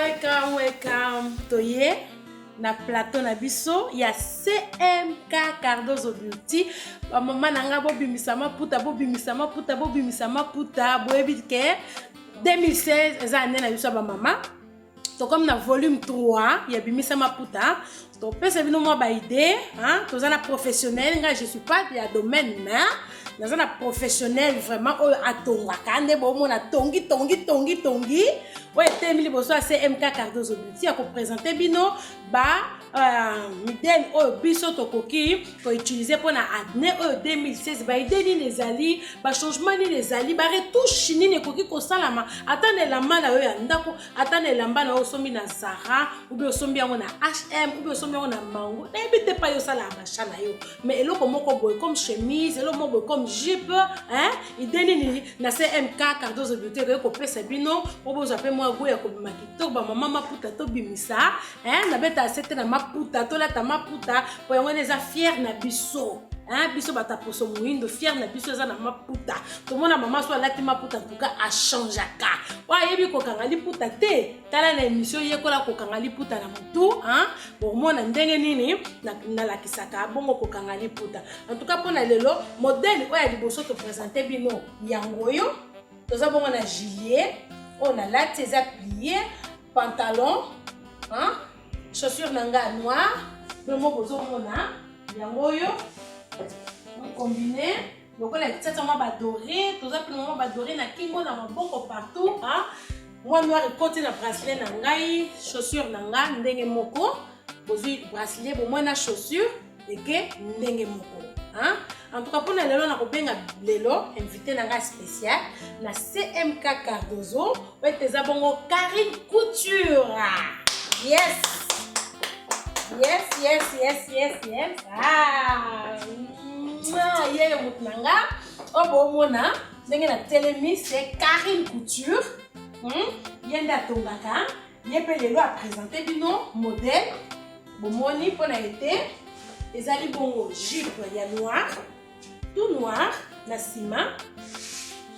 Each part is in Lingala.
Welcome toye na plateau na biso ya CMK Cardozo Beauty. Ba mama nanga bobimisa maputa boyebi ke 2016 eza année na biso ba mama. To comme na volume 3 ya bimisa maputa. To pesa bino mo ba idée, hein, to za na professionnel nga je suis pas ya domaine mais dans un professionnel vraiment atonga kande bo mona tongi ouais temili boso CMK Cardozo Beauty a présenter bino ba modèle biso tokoki ko utiliser pour na année 2016 ba idée ni les ali ba changement ni les ali ba retouche ni ne koki ko salama atane lamba na yo ya ndako atane lamba na yo sombi na Zara ou bien sombi yango na H&M ou bien sombi yango na Mango na ebite pa yo sala ba chana yo mais eloko moko boy comme chemise eloko moko boy comme jupe hein idée ni na CMK Cardozo Beauty ko pesa bino o bozo pe moi go ya ko makito ba mama maputa to bimisa hein na beta c'était na maputa to la ta maputa po yango neza fier na biso hein biso bata poso muindo fier na biso za na maputa to mona mama so lati maputa en tout cas a changer ka wa yebi ko kanga liputa te tala na émission yekola ko kanga liputa na mutu hein bo mona ndenge nini na la kisaka bongo ko kanga liputa en tout cas pona lelo modèle oya liboso to présenter bino yango yo to za bongo na gilet on a là tes plié pantalon hein chaussures nanga noir le mot bozo mona yango yo combiné donc la tête moi ba doré tout ça pour moi ba doré na kingo na maboko partout hein moi noir et côté na bracelet na ngai chaussures nanga ndenge moko bozui bracelet bo moi na chaussure et que ndenge moko hein en tout cas pour na lelo na ko benga lelo invité nanga spécial na CMK Cardozo weteza bongo Karine Couture yes ah yeye mutnanga obo mona ndenge na telemi c'est Karine Couture yenda tongaka yepe lelo a présenter bino modèle bomoni pona été ezali bongo jupe ya noir tout noir na sima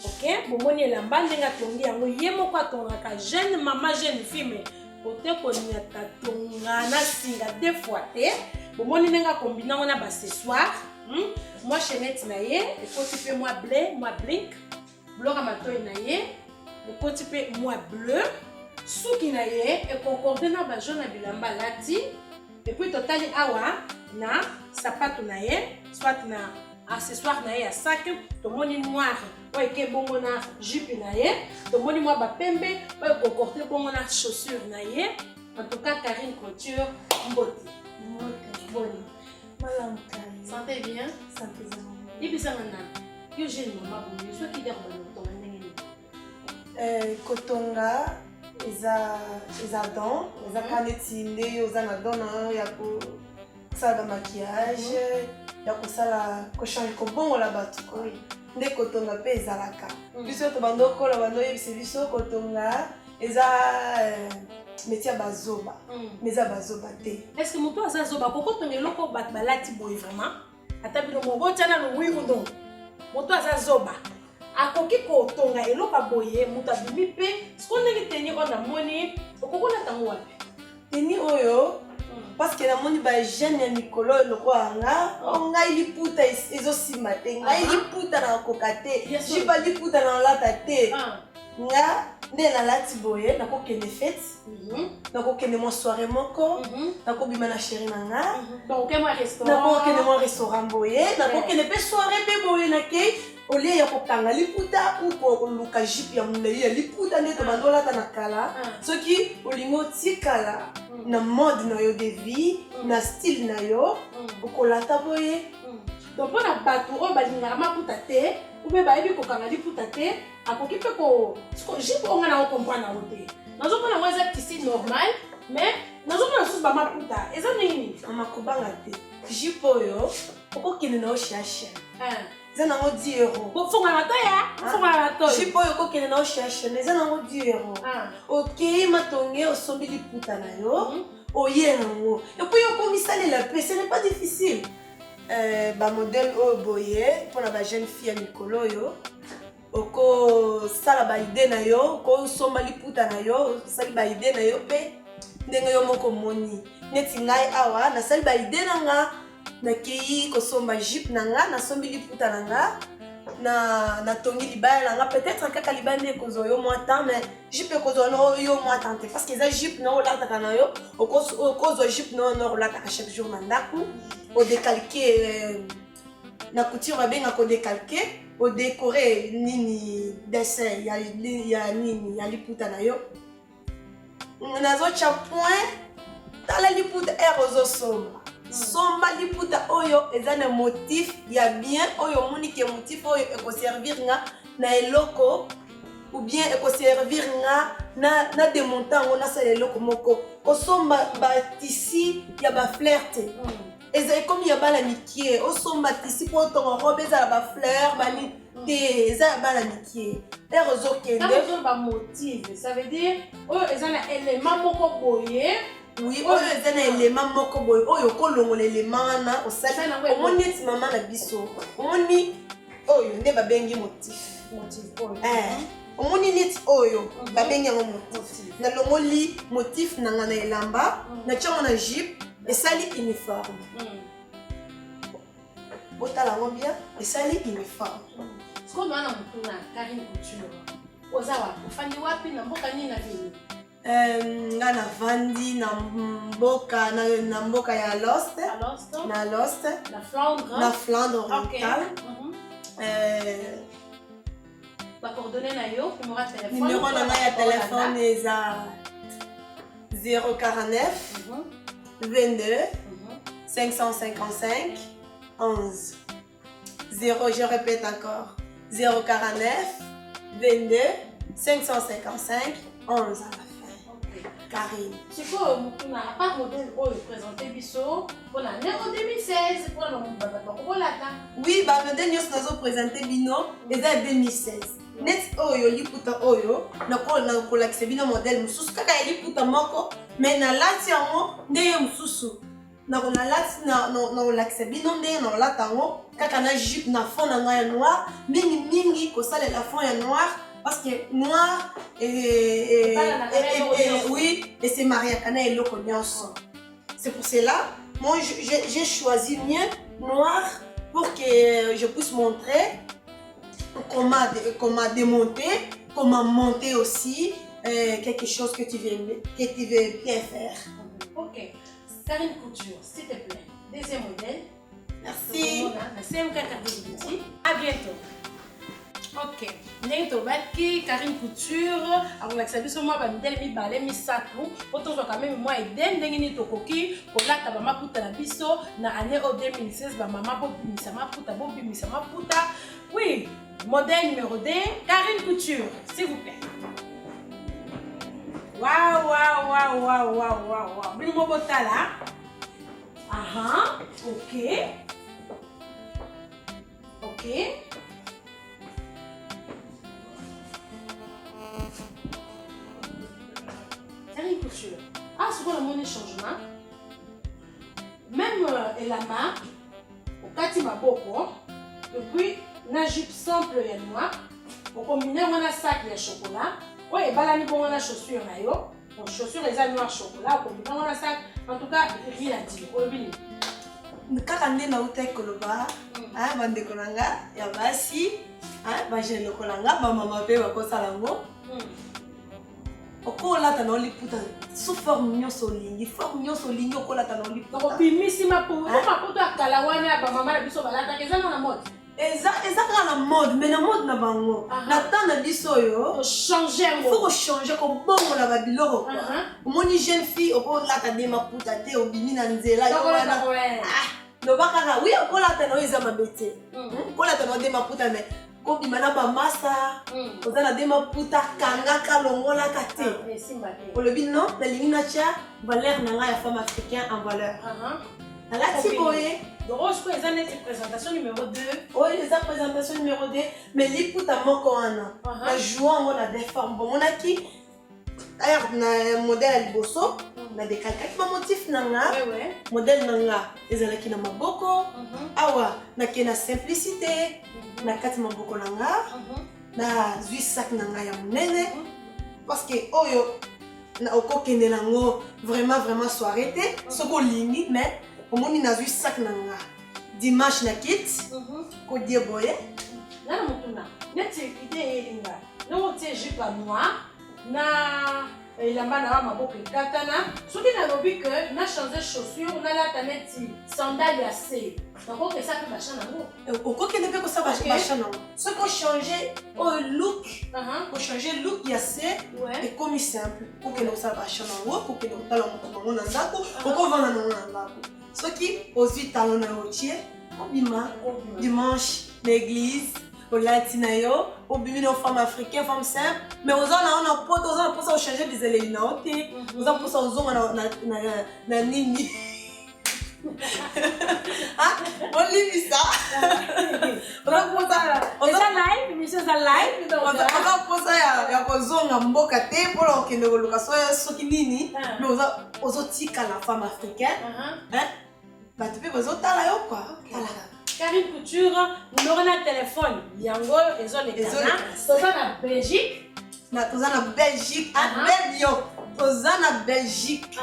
ok bomoni elamba ndenge tongi yango ye moko atongaka jeune maman jeune fille côté konyata tonga na singa deux fois te bomoni ndenge kombina ngona ba accessoire moi chaînette na ye et côté pe moi bleu moi blink bloka matoy na ye et côté pe moi bleu suki na ye et concordé na ba jaune na bilamba lati et puis totali awa na sapato na ye soit na accessoire na ye ya sac tomoni noir ouais ke bongo na jupe na ye tomoni moi ba pembe ouais concordé bongo na chaussure na ye en tout cas Karine Couture mbote boni Malam santé bien santé bien. Ibisa ngana yo jeune maman bongo so ki der bono to ndenge Kotonga eza don eza kaneti nde oza na don na ya ko sala maquillage ya ko sala ko changer ko bongo la bato ko nde kotonga pe ezalaka biso to bando ko la bando yebise biso kotonga eza métier bazoba mais za bazoba te est-ce que moto aza zoba koko tonga loko bat balati boy vraiment ata bino mongo tana no wi undo moto aza zoba akoki ko tonga eloka boye moto abimi pe siko ndenge teni ona moni okoko na tango wapi teni oyo parce que la moni ba jeune ya mikolo loko anga ngai liputa ezo sima te ngai liputa na kokate jiba liputa na lata te nga nde na lati boye na kokende fête na kokende mo soirée moko na kobima na chérie nanga donc ke mo restaurant na kokende mo restaurant boye na kokende pe soirée pe boye na ke olie ya kokanga liputa ou ko luka jipe ya mulei ya liputa nde to bandolata na kala soki olingo tikala na mode na yo de vie na style na yo okolata boye donc pona bato o balingaka maputa te ou be bayebi kokanga liputa te akoki pe ko jipe onga na comprendre na te nazomona ngo eza tisi normal mais nazomona susu bamaputa eza ndenge nini amakobanga te jipe oyo okokende na yo shasha eza nango 10 euros bofonga matoya fonga matoya jipe oyo okokende na yo shasha eza nango 10 euros okei matonge osombi liputa na yo oye nango epuis okomisalela pe ce n'est pas difficile bamodèle oyo boye mpona bajeune fille ya mikolo oyo oko sala ba idée na yo ko somba liputa na yo sali ba idée na yo pe ndenge yo moko moni neti ngai awa na sali ba idée na nga na kei ko somba jupe na nga na sombi liputa na nga na tongi libaya na nga peut-être kaka libaya nde kozwa yo mwa temps mais jupe kozwa no yo mwa temps te parce que eza jupe na olataka na yo okozwa jupe na olataka chaque jour na ndako odécalqué na couture babengaka odécalqué odécoré nini dessin ya nini ya liputa na yo nazotia point tala liputa ere ozosomba somba liputa oyo eza na motif ya bien oyo omoni ke motif oyo ekoservir nga na eloko ou bien ekoservir nga na démonta yango nasala eloko moko osomba batisi ya bafleur te ezali komi ya bana mikie osomba tisi mpo otonga robe ezala bafleur bani te eza ya bana mikie ere ozokende bamotive ça veut dire oyo eza na élément moko boye oui oyo eza na élément moko boye oyo okolongola élément wana osali omoni neti mama na biso omoni oyo nde babengi motif omoni neti oyo babengi yango motif nalongoli motif na nga na elamba natiango na jupe esali uniforme botala yango bien esali uniforme sikoyo wana motu na Karine Couture oza wapi ofandi wapi na mboka nini na vini nga navandi na mboka ya Lost na Lost na Flandre orientale bacoordonné na yo numéro na ngai ya telefone eza 049 22 555 11 0 je répète encore 049 22 555 11 à la fin. Karine. C'est quoi à part modèle présenté biso pour l'année 2016 pour la oui, bah modèle nous avons présenté bino et 2016. Net oyo liputa oyo na ko lakse bino modèle mususu kaka liputa moko mais na lati yango ndeye mususu na ko na lati na lakse bino ndeye na lata yango kaka na jupe na fond na ngai noir mingi ko sala la fond ya noir parce que noir oui et c'est Maria Kana et Loko Nyonso. C'est pour cela moi j'ai choisi mieux noir pour que je puisse montrer comment démonter, comment monter aussi quelque chose que tu veux bien faire. Ok. Karine Couture, s'il te plaît. Deuxième modèle. Merci. À bientôt. Ok. Nento Baki, Karine Couture, avec l'exhibition moi modèle mi balé mi satou, autant quand même moi et dengini tokoki, kola ta mama puta na biso na année 2016 ba mama bobi misama puta. Oui. Modèle numéro 2, Karine Couture, s'il vous plaît. Waouh. Bilmo Botala. Ok. Karine Couture. Ah, c'est quoi le mot changement? Même Elama, au Kati Maboko, depuis. Na jupe simple ya noir on combine un sac de chocolat ouais balani bon na chaussure na yo bon chaussure les noir chocolat on combine un sac en tout cas rien à dire olobini kaka nde na uta koloba bande kolanga ya basi ba jelo kolanga ba mama pe ba kosala ngo okolata na liputa sous forme nyonso lingi okolata na liputa donc bimisi maputo akala wana ba mama na biso balata kezana na mode eza kaka na mode mais na mode na bango na temps na biso yo faut changer ko bongo na babiloko quoi omoni jeune fille okolata de maputa te obimi na nzela yo wana loba kaka oui okolata na eza mabete okolata na de maputa mais kobima na bamasa oza na de maputa kangaka longolaka te olobi non nalingi natia valeur na ngai ya femme africaine en valeur alati boye donc je peux une présentation numéro 2 oui les présentation numéro 2 mais liputa moko wana na jouant on a des formes bon on a qui d'ailleurs na modèle liboso na décalqué ba motif nanga modèle nanga ezalaki na maboko awa na kena simplicité na kati maboko nanga na zwi sac na ngai ya monene parce que oyo na okokende nango vraiment soirée te soki olingi mais omoni nazwi sac na nga dimanche na kit kodie boye nana motuna neti ide eyelinga ndenge otie jupe ya noir na elamba na wa maboko ekatana soki nalobi ke na change chaussure nalata neti sandale ya se nakokesa mpe basha nango okokende mpe kosala basha nango soki ochange oyo look ochange look ya se ekomi simple okende kosala basha nango okende kotala moto nango na ndako okovanda nango na ndako soki ozwi talon na yo otie obima dimanche na église olati na yo obimi na femme africaine femme simple mais oza na poto oza na mposa ochange bizeleli na yo te oza mposa ozonga na nini olimisa oza mposa ya kozonga mboka te mpona okende koluka soki nini mais ozotikala femme africaine bato mpe bazotala yo kua Karine Couture, numéro na téléphone, yango ezolekana, toza na Belgique. Toza na Belgique, toza na Belgique.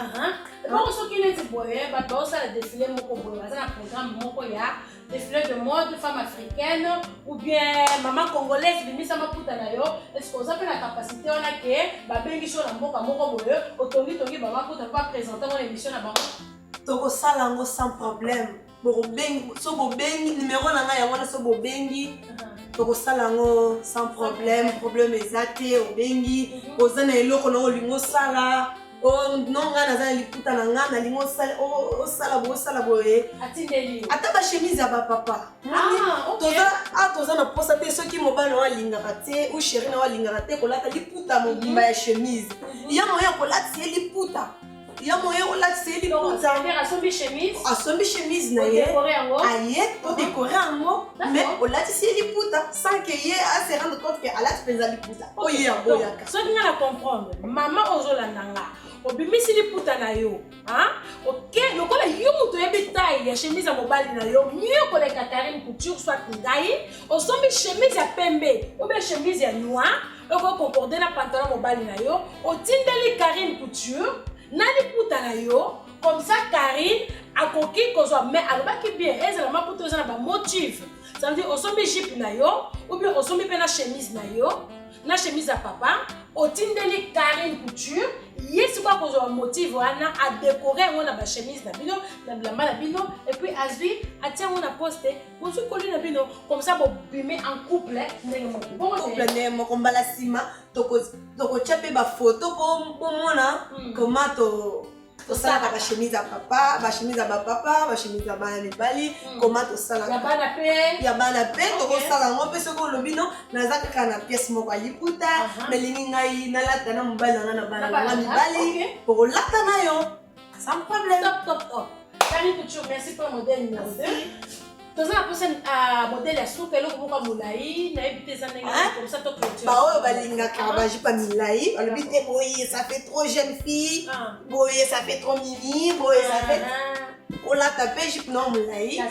Bon, soki neti boye, bato bazosala défilé moko boye, baza na programme moko ya défilé de mode, femme africaine, ou bien maman congolaise, bimisa maputa na yo, est-ce que oza pe na capacité wana ke babengi so na mboka moko boye, otongi bamaputa pa présenter mon émission na bango? Tokosala yango sans problème. So bobengi numéro na ngai yango na so bobengi tokosala yango sans problème eza te obengi oza na eloko na olingi osala nonga naza na liputa na ngai nalingi osala boye ata bachemise ya bapapa toza na posa te soki mobali na alingaka te ou chéri na alingaka te kolata liputa mobimba ya chemise ya moya kolatisa ye liputa ya moyen olatisa ye liputa asombi chemise na ye aye odekore yango mais olatisi ye liputa sans ke ye ase rendre compte ke alati mpenza liputa oye yaboyaka soki nga na comprendre mama ozolanda nga obimisi liputa na yo lokola yo moto oyebi taille ya chemise ya mobali na yo mieux koleka Karine Couture soit ngai osombi chemise ya pembe obe chemise ya noir okokoncorde na pantalon mobali na yo otindeli Karine Couture na liputa na yo comme ça Karine akoki kozwa mais alobaki bien ezala maputa eza na bamotive ça veut dire osombi jupe na yo ou bien osombi mpe na chemise na yo na chemise ya papa otindeli Karine Couture ye sikoyo akozwa motive wana adécore yango na bachemise na bino na bilamba na bino et puis azwi atia yango na poste bozwi koli na bino comme ça bobime en couple ndenge moko mbala nsima tokotia mpe bafoto mpo mona koma tosalaka bachemise ya papa bachemise ya bapapa bachemise ya bana mibali koma tosalaka ya bana mpe tokosala yango mpe soki olobi no naza kaka na pièce moko ya liputa nalingi ngai nalata na mobali nanga na bana nanga mibali pokolata na yo sans problème. Top. Karine Couture, merci pour le modèle numéro 2. Toza na posa modèle ya suka eloko moko molai nayebi te eza ndenge comme ça to clôture baoyo balingaka bajupe ya milai balobi te boye ça fait trop jeune fille boye ça fait trop mimi boye ça fait olata mpe jupe na molai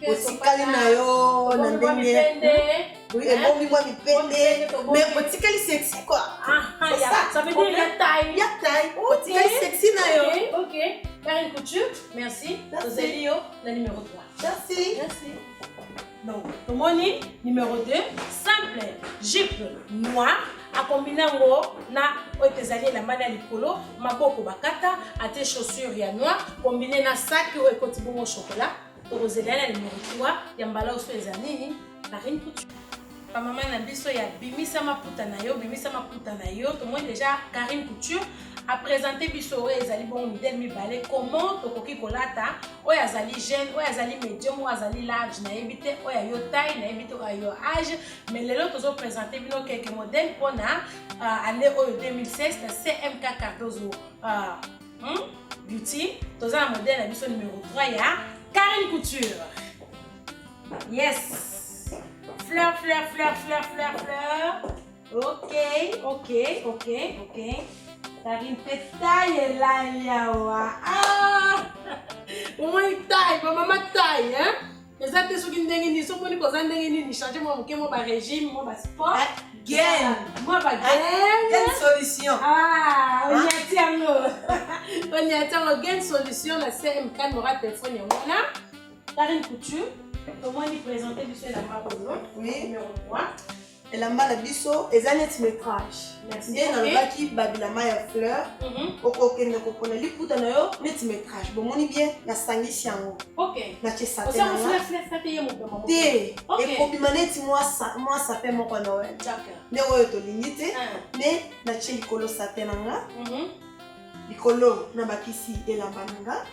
otikali na yo na ndenge ebombi mwa mipende mais otikali sexy quoi ça veut dire ya taille otikali sexy na yo. Ok, Karine Couture, merci. Tozeli yo la numéro 3. Merci. Donc, tomoni numéro 2, simple jupe noire à combiner na otezali la mania likolo maboko bakata ate chaussure ya noir combiné na sac ou ekoti bongo chocolat tozeli la numéro 3 ya mbala oso ezanini Karine Couture. Maman na biso ya bimisa maputa na yo tomoni déjà Karine Couture a présenté biso oyo ezali bon modèle mibale comment tokoki kolata oyo azali jeune oyo azali médium oyo azali large nayebi te oyo ayo taille nayebi te oyo ayo âge mais lelo tozo présenter bino quelques modèles mpona année oyo 2016 na CMK Cardozo Beauty toza na modèle na biso numéro 3 ya Karine Couture. Yes, fleur. Ok. Karine taille là yawa. Moi taille, maman taille, hein? Les autres sont qui ndenge ni, sont connus comme ndenge ni, changer mon régime, mon sport. gain. Moi, pas gain. Gain solution. Ah, on y a tiens. On y a tiens, gain solution. La CMK m'aura téléphone. On a Karine Couture. Comment il présenter du seul à oui. Numéro 3. Et la mala biso, et ça net métrage. Merci. Et dans le baki, babilama ya fleur. Okokende kopona liputa na yo net métrage. Bon moni bien, na sangi siango. Ok. Na chesa te. tena. Te. Et kobimaneti moi ça fait mon Noël. D'accord. Ne oyo to lingite. Mais na che likolo satenanga. Likolo na bakisi elamba nanga.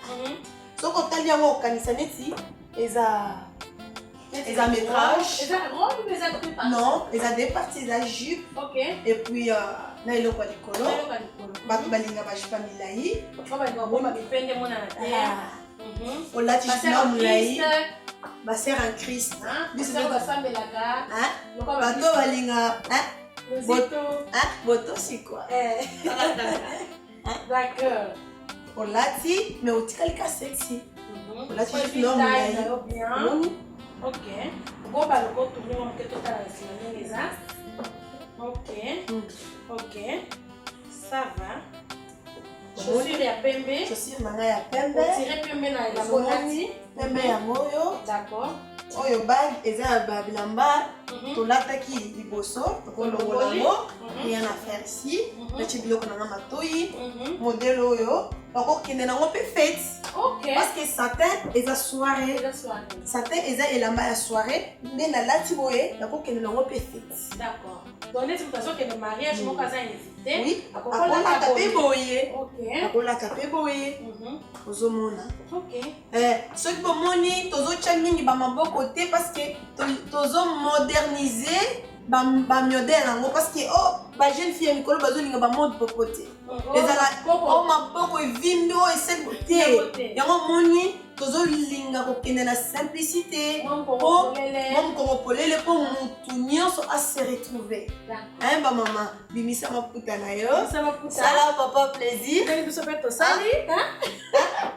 Soko tali yango okanisa neti eza métrage. Non, ils ont des parties de jupe. Ok. Et puis, na iloko likolo. Batu balinga bashipa milai. Olati shina mulai. Baser en Christ. Bato balinga. Boto si quoi. D'accord. Olati, mais otikalika sexy. Olati shina mulai. Ok. Bon, bah, le compte tourne en quelque temps avec les as. Ok. Ok. Ça va. Chaussures ya pembe. Chaussures manga ya pembe. Tirer pembe na la monati. Pembe ya moyo. D'accord. Oyo bag eza ya bilamba. Tolataki liboso. Tokolongolango. Rien à faire ici. Petit biloko na matoi. Modèle oyo. Bakokende nango pe fête. Ok. Parce que satin eza soirée. Satin eza elamba ya soirée. Mais na lati boye bakokende nango pe fête. D'accord. Donc l'invitation que le mariage mon cousin invité. Oui. Akola tapé boye. Ok. Akola tapé boye. Ozomona. Ok. Soki bomoni tozotia mingi ba maboko te parce que tozo moderniser ba modèle nango parce que ba jeune fille mikolo bazolinga ba mode popote. Ezala maboko evimbi oyo esengo te. Yango moni tozolinga kokende na simplicité moko polele po mutu nyonso ase retrouver. Ba mama bimisa maputa na yo. Sala papa plaisir.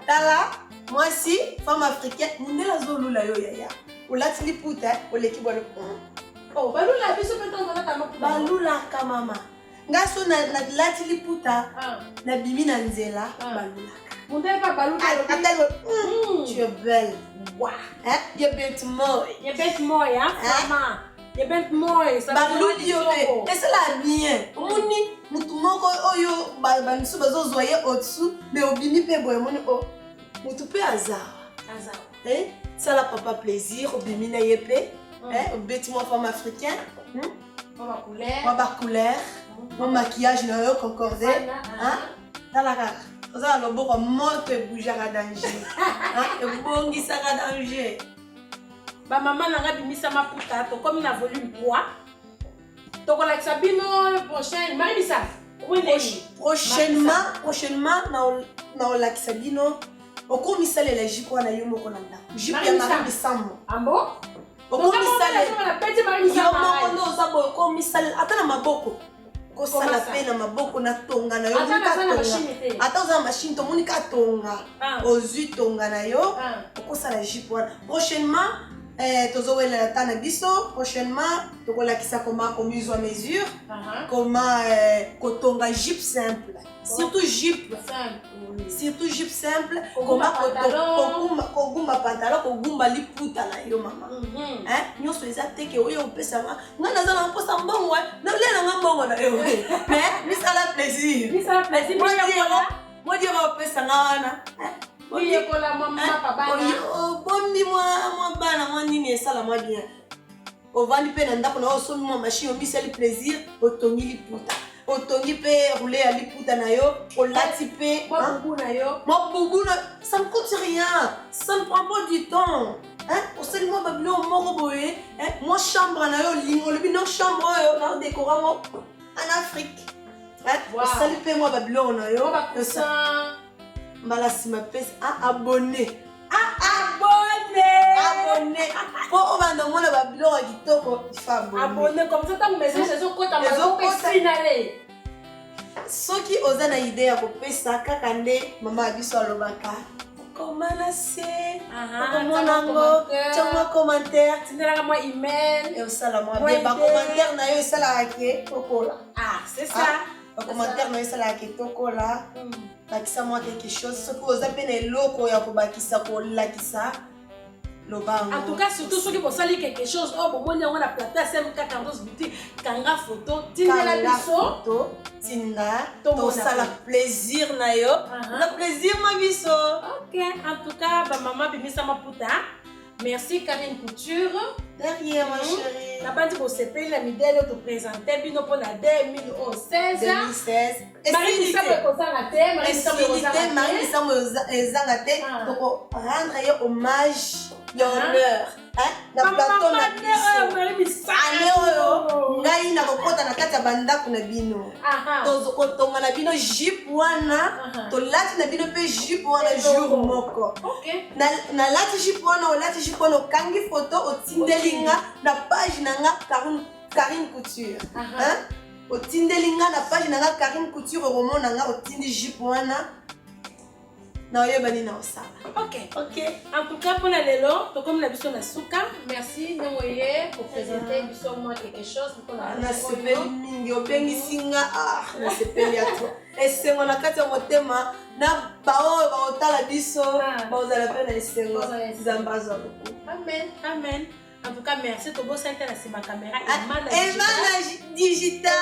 Tala moi si femme africaine mundela zolula yo yaya. Olati liputa oleki bwana. Oh, balula biso peto ngana kama balula ka mama. Ngaso na lati liputa na bimi na nzela balula. Mundela pa baluta tu es belle. Wow. Hein? Tu es bête moi. Tu es bête moi hein, maman. Tu es bête moi ça. Baluli yo be. Et c'est la bien. Moni mutu moko oyo ba misu bazo zoyer au-dessous mais obimi pe boye moni mutu pe azar. Ça la papa plaisir obimi na yepe. Bête-moi femme africaine. Moi couleur. Mon maquillage na yo concordé. Dans la cara. Oza loboko moto ebujaka danger. Ebongisaka danger. Ba maman nanga bimisa maputa to comme na volume 3. To ko like sabino prochaine maribisa. Prochainement na olakisa bino okomisalela jipo na yo moko na ndako. Jipo ya maribisamo. Ambo? Okomisalela peti maribisa. Yo moko ndo oza boyo komisalela ata na maboko. Kosala pe na maboko na tonga na yo. Ata oza machine to moni ka tonga. Ozui tonga na yo. Okosala jipo wana. Prochainement tozowela tana biso. Prochainement tokolakisa comment commise à mesure. Comment kotonga jupe simple. Surtout jupe simple. Comment kogumba pantalon kogumba liputa na yo mama. Nyonso eza teke oyo opesa nga. Nga naza na mposa mbongo na lela nga mbongo na yo. Mais misala plaisir. Moi dire opesa nga wana. Oui, kola mama papa. Bombi moi bana moi nini esala moi bien. Ovandi pe na ndako na osomi moi machine omisali plaisir otongi liputa. Otongi pe rouler à liputa na yo, olati pe boubou na yo. Moi boubou na ça me coûte rien. Ça ne prend pas du temps. Au sel moi babilo moko boye, moi chambre na yo lingo le bino chambre yo na décorer moi en Afrique. Au sel pe moi babilo na yo. Ça malasi ma pèse abonné. Abonné. Pour obanda mona babilo kitoko ifa abonné. Abonné comme ça ta message c'est sur kota mazoko finale. Soki oza na idée ya kopesa kaka nde mama biso alobaka comment c'est comment nango tchama commentaire tindela moi email et ça la moi bien ba commentaire na yo ça la ke tokola c'est ça ba commentaire na yo ça la ke tokola bakisa moi quelque chose ce que vous appelez loko ya ko bakisa ko lakisa lobango en tout cas surtout ceux qui vont salir quelque chose oh bon on a plateau SMK14 boutique kanga photo tindela biso tinda to sala plaisir na yo na plaisir ma biso. OK en tout cas ba maman bimisa maputa merci Karine Couture derrière ma chérie na bandi ko sepeli la midele to présenter bino pour la 2016 Marie Sambe ko sanga te Marie Sambe ezanga te to rendre yo hommage l'honneur na plateau na biso ngai na kokota na kati ya bandako na bino tozokotonga na bino jupe wana tolati na bino mpe jupe wana jour moko nalati jupe wana olati jupe wana okangi foto otindelinga na page na nga Karine Couture otindelinga na page na nga Karine Couture okomona nga otindi jupe wana na oyebani na osala. OK. En tout cas pour la lelo, to comme la biso na suka, merci ngoye pour présenter biso moi quelque chose pour na sepeli mingi obengi singa na sepeli ya to. Esengo na kati ya motema na bao baotala biso bazala pe na esengo zambaza beaucoup. Amen. En tout cas merci to bossa intérêt ma caméra Emana digital.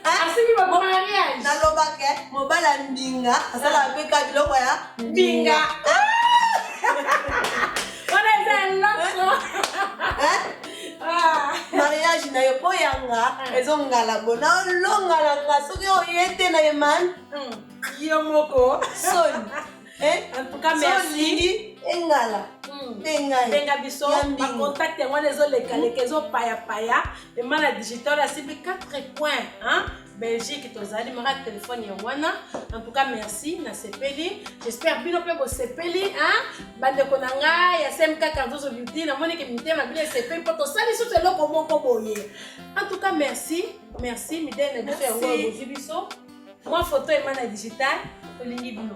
Asimi ba mariage. Nalobake mobala mbinga asala pe ka biloko ya mbinga. On est là. Mariage na yo po yanga ezongala bona longala nga soki oyete na yeman yo moko son en tout cas merci engala benga biso ba contact yango lezo lekaleka ezo paya emana digital asibi 4 points Belgique tozali mara téléphone ya wana en tout cas merci na sepeli j'espère bino pe bo sepeli bandeko na nga ya SMK14 beauty na moni ke mitema bile sepeli poto sali so te loko moko boye en tout cas merci midèle na biso yango bozi biso moi photo emana digital olingi bino